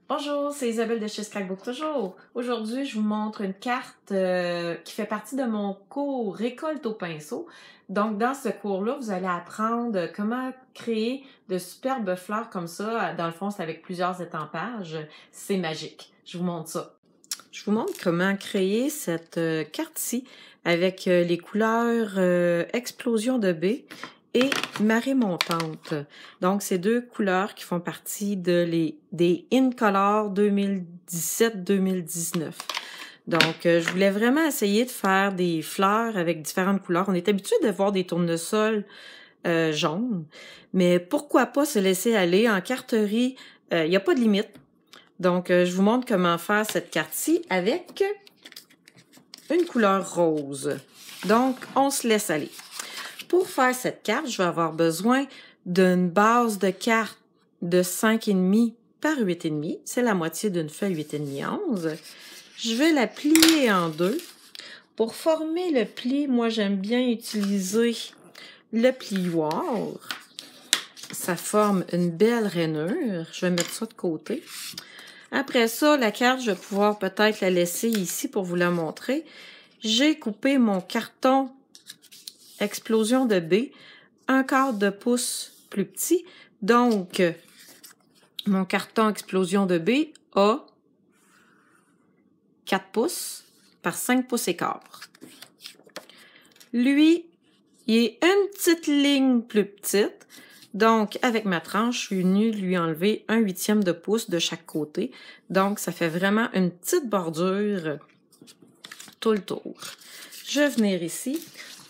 Bonjour, c'est Isabelle de chez Scrapbook toujours. Aujourd'hui, je vous montre une carte qui fait partie de mon cours Récolte au pinceau. Donc, dans ce cours-là, vous allez apprendre comment créer de superbes fleurs comme ça. Dans le fond, c'est avec plusieurs étampages. C'est magique. Je vous montre ça. Je vous montre comment créer cette carte-ci avec les couleurs Explosion de baie et Marée montante. Donc, c'est deux couleurs qui font partie des In Color 2017-2019. Donc, je voulais vraiment essayer de faire des fleurs avec différentes couleurs. On est habitué de voir des tournesols jaunes, mais pourquoi pas se laisser aller en carterie? Il n'y a pas de limite. Donc, je vous montre comment faire cette carte-ci avec une couleur rose. Donc, on se laisse aller. Pour faire cette carte, je vais avoir besoin d'une base de carte de 5,5 par 8,5. C'est la moitié d'une feuille 8,5 11. Je vais la plier en deux. Pour former le pli, moi, j'aime bien utiliser le plioir. Ça forme une belle rainure. Je vais mettre ça de côté. Après ça, la carte, je vais pouvoir peut-être la laisser ici pour vous la montrer. J'ai coupé mon carton Explosion de baie, 1/4 de pouce plus petit. Donc, mon carton Explosion de baie a 4 pouces par 5 pouces et quart. Lui, il est une petite ligne plus petite. Donc, avec ma tranche, je suis venue lui enlever 1/8 de pouce de chaque côté. Donc, ça fait vraiment une petite bordure tout le tour. Je vais venir ici.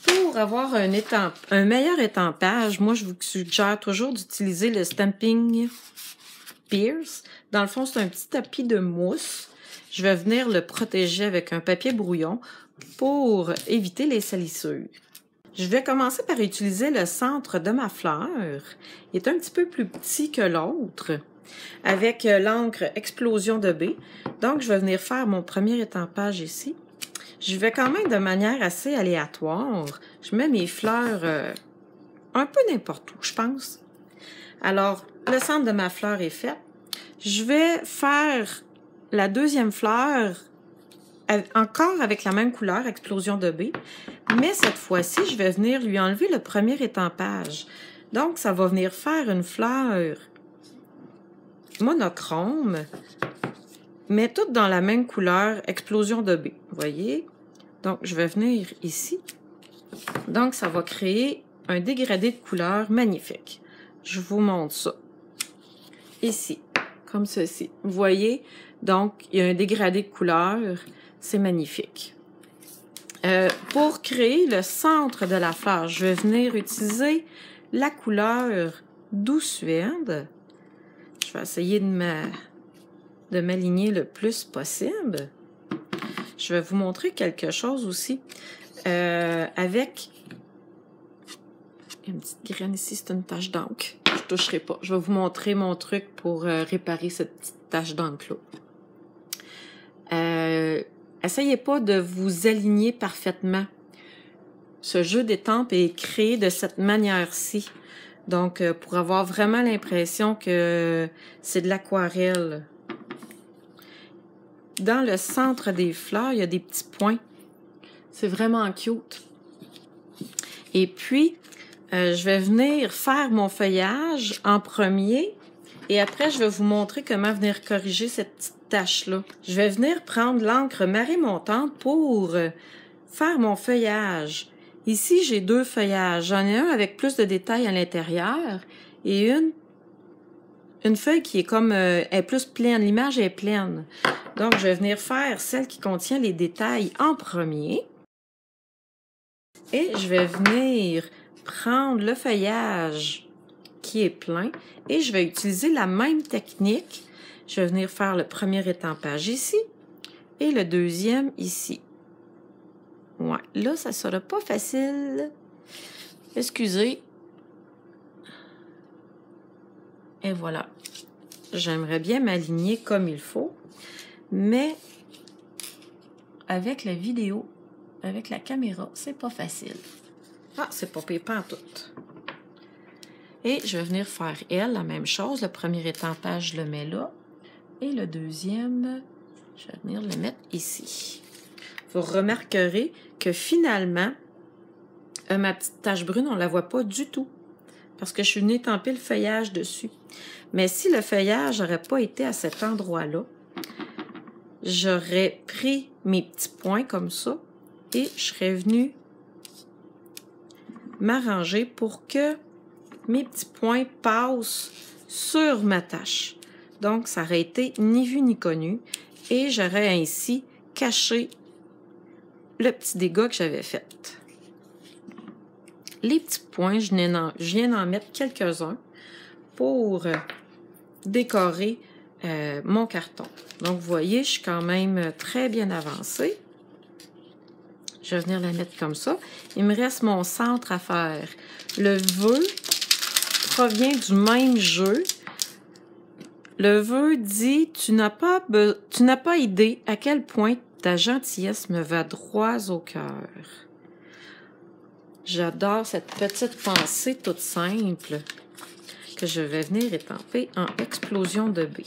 Pour avoir un meilleur étampage, moi, je vous suggère toujours d'utiliser le Stampin' Pierce. Dans le fond, c'est un petit tapis de mousse. Je vais venir le protéger avec un papier brouillon pour éviter les salissures. Je vais commencer par utiliser le centre de ma fleur. Il est un petit peu plus petit que l'autre, avec l'encre Explosion de baie. Donc, je vais venir faire mon premier étampage ici. Je vais quand même de manière assez aléatoire. Je mets mes fleurs un peu n'importe où, je pense. Alors, le centre de ma fleur est fait. Je vais faire la deuxième fleur encore avec la même couleur, Explosion de baie. Mais cette fois-ci, je vais venir lui enlever le premier étampage. Donc, ça va venir faire une fleur monochrome, mais toutes dans la même couleur, Explosion de baie. Vous voyez? Donc, je vais venir ici. Donc, ça va créer un dégradé de couleur magnifique. Je vous montre ça. Ici, comme ceci. Vous voyez? Donc, il y a un dégradé de couleur. C'est magnifique. Pour créer le centre de la fleur, je vais venir utiliser la couleur Douce Suède. Je vais essayer de m'aligner le plus possible. Je vais vous montrer quelque chose aussi avec une petite graine ici, c'est une tache d'encre. Je ne toucherai pas. Je vais vous montrer mon truc pour réparer cette petite tache d'encre-là. Essayez pas de vous aligner parfaitement. Ce jeu d'étampes est créé de cette manière-ci. Donc, pour avoir vraiment l'impression que c'est de l'aquarelle. Dans le centre des fleurs, il y a des petits points. C'est vraiment cute. Et puis, je vais venir faire mon feuillage en premier. Et après, je vais vous montrer comment venir corriger cette petite tache-là. Je vais venir prendre l'encre Marée montante pour faire mon feuillage. Ici, j'ai deux feuillages. J'en ai un avec plus de détails à l'intérieur et une feuille qui est comme est plus pleine. L'image est pleine. Donc, je vais venir faire celle qui contient les détails en premier. Et je vais venir prendre le feuillage qui est plein et je vais utiliser la même technique. Je vais venir faire le premier étampage ici et le deuxième ici. Ouais, là, ça sera pas facile. Excusez. Et voilà. J'aimerais bien m'aligner comme il faut, mais avec la vidéo, avec la caméra, c'est pas facile. Ah, c'est pas pire en tout. Et je vais venir faire elle, la même chose. Le premier étampage, je le mets là. Et le deuxième, je vais venir le mettre ici. Vous remarquerez que finalement, ma petite tache brune, on ne la voit pas du tout. Parce que je suis venue étamper le feuillage dessus. Mais si le feuillage n'aurait pas été à cet endroit-là, j'aurais pris mes petits points comme ça et je serais venue m'arranger pour que mes petits points passent sur ma tache. Donc, ça aurait été ni vu ni connu et j'aurais ainsi caché le petit dégât que j'avais fait. Les petits points, je viens d'en mettre quelques-uns pour décorer mon carton. Donc, vous voyez, je suis quand même très bien avancée. Je vais venir la mettre comme ça. Il me reste mon centre à faire. Le vœu provient du même jeu. Le vœu dit « Tu n'as pas idée à quel point ta gentillesse me va droit au cœur. » J'adore cette petite pensée toute simple que je vais venir étamper en explosion de B.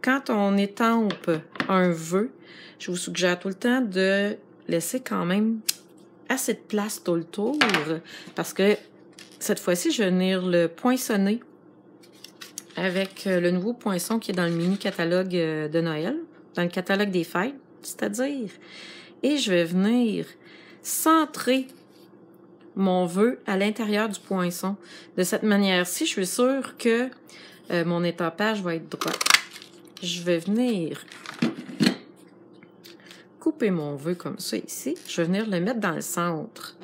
Quand on étampe un vœu, je vous suggère tout le temps de laisser quand même assez de place tout le tour parce que cette fois-ci, je vais venir le poinçonner avec le nouveau poinçon qui est dans le mini catalogue de Noël, dans le catalogue des fêtes, c'est-à-dire, et je vais venir centrer mon vœu à l'intérieur du poinçon. De cette manière-ci, je suis sûre que mon étampage va être droit. Je vais venir couper mon vœu comme ça ici. Je vais venir le mettre dans le centre.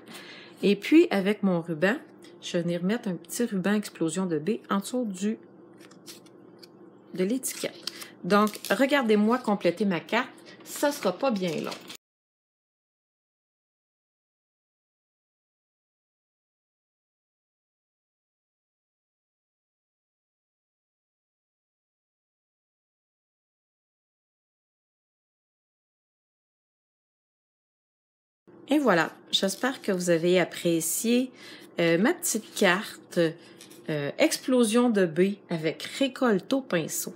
Et puis, avec mon ruban, je vais venir mettre un petit ruban explosion de B en dessous de l'étiquette. Donc, regardez-moi compléter ma carte. Ça ne sera pas bien long. Et voilà, j'espère que vous avez apprécié ma petite carte explosion de B avec récolte au pinceau.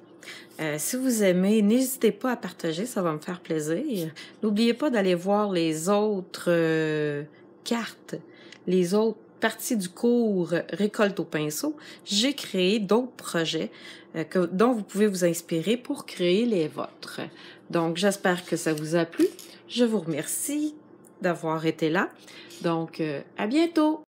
Si vous aimez, n'hésitez pas à partager, ça va me faire plaisir. N'oubliez pas d'aller voir les autres cartes, les autres parties du cours récolte au pinceau. J'ai créé d'autres projets dont vous pouvez vous inspirer pour créer les vôtres. Donc, j'espère que ça vous a plu. Je vous remercie d'avoir été là. Donc, à bientôt!